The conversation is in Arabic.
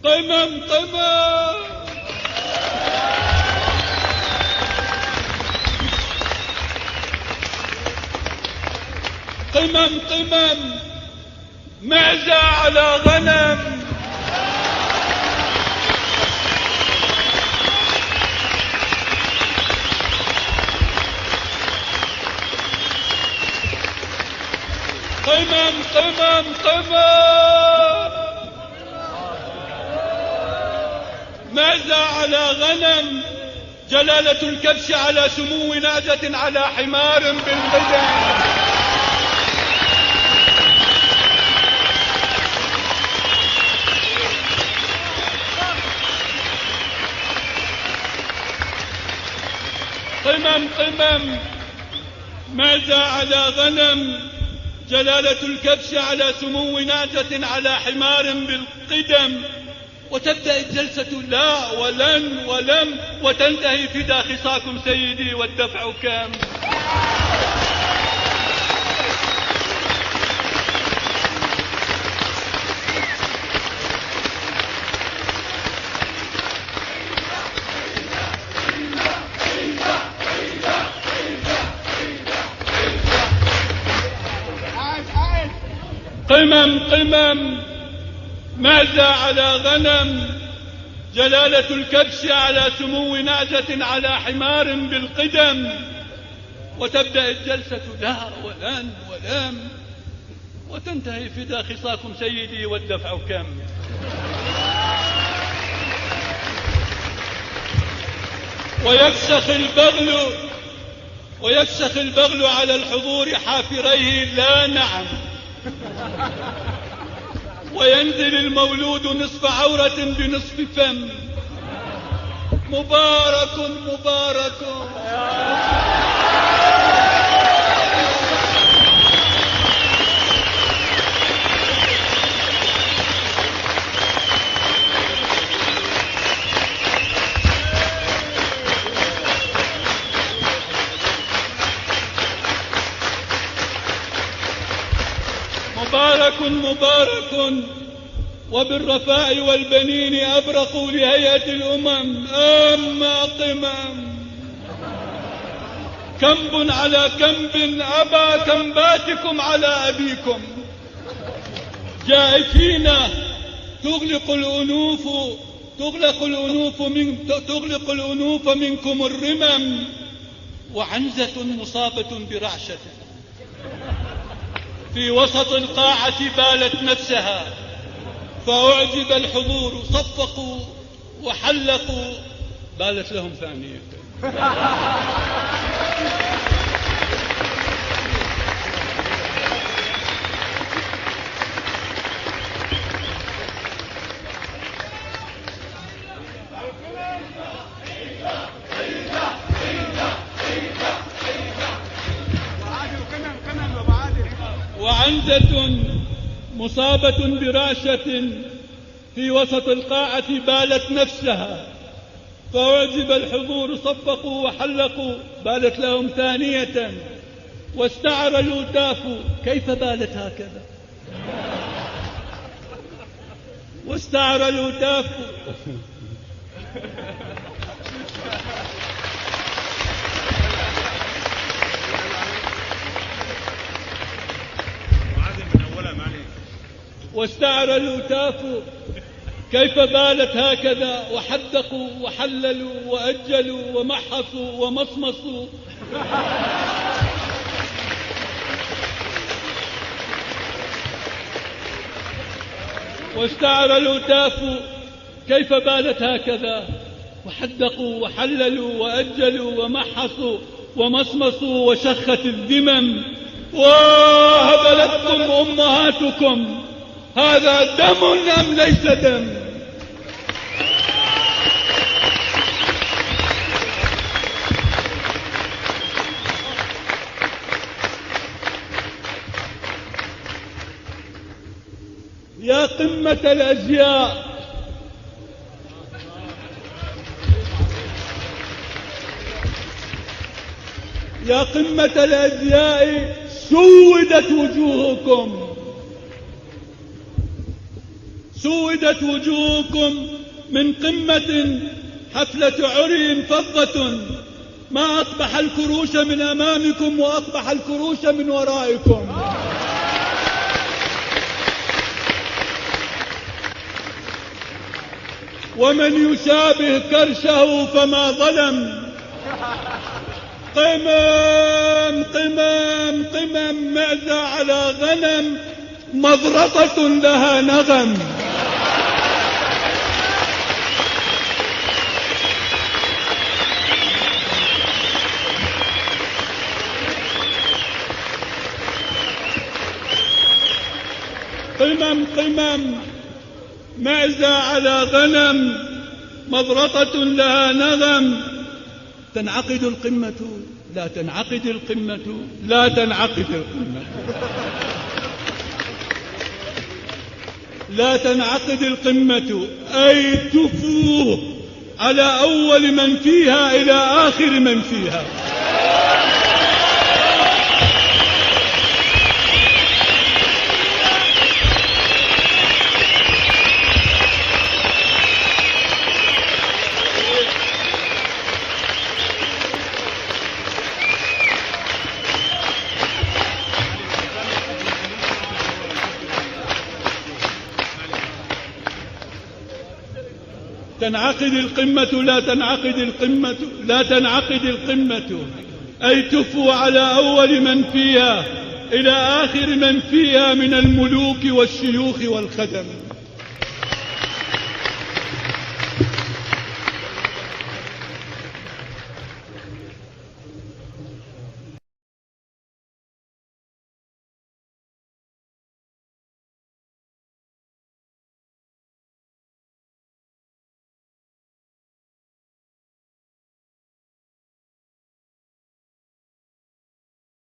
قمم قمم قمم قمم معزة على غنم. قمم قمم قمم معزة على غنم. جلالة الكبش على سمو ناجة على حمار بالقدم. قمم قمم معزة على غنم. جلالة الكبش على سمو ناجة على حمار بالقدم. وتبدأ الجلسة لا ولن ولم، وتنتهي فدا خصاكم سيدي والدفع كام. قمم قمم معزة على غنم. جلالة الكبش على سمو ناجة على حمار بالقدم. وتبدأ الجلسة لا ولن ولم، وتنتهي فدا خصاكم سيدي والدفع كم. ويفسخ البغل على الحضور حافريه لا نعم. وينزل المولود نصف عورة بنصف فم. مبارك مبارك. مبارك مبارك. وبالرفاء والبنين أبرقوا لهيئة الأمم. أما قمم كنب على كنب أبا كنباتكم على أبيكم. جائفين تغلق الأنوف منكم الرمم. وعنزة مصابة برعشة في وسط القاعة بالت نفسها. فأعجب الحضور صفقوا وحلقوا. بالت لهم ثانية. وعنزة مصابة براشة في وسط القاعة بالت نفسها. فأعجب الحضور صفقوا وحلقوا. بالت لهم ثانية. واستعر الهتاف كيف بالت هكذا. واستعر الهتاف واستعر الهتاف كيف بالت هكذا. وحدقوا وحللوا وأجلوا ومحصوا ومصمصوا. واستعر الهتاف كيف بالت هكذا. وحدقوا وحللوا وأجلوا ومحصوا ومصمصوا. وشخت الذمم. وهبلتكم أمهاتكم. هذا دم أم ليس دم؟ يا قمة الأزياء، يا قمة الأزياء، سودت وجوهكم سودت وجوهكم من قمة حفلة عري فضة، ما أقبح الكروش من أمامكم وأقبح الكروش من ورائكم. ومن يشابه كرشه فما ظلم. قمم قمم قمم، معزة على غنم، مضرطة لها نغم. قمم قمم، معزة على غنم، مضرطة لها نغم. تنعقد القمة، لا تنعقد القمة، لا تنعقد القمة، لا تنعقد القمة، أي تفوه على أول من فيها إلى آخر من فيها. تنعقد القمة، لا تنعقد القمة، لا تنعقد القمة، أي تفو على أول من فيها إلى آخر من فيها من الملوك والشيوخ والخدم.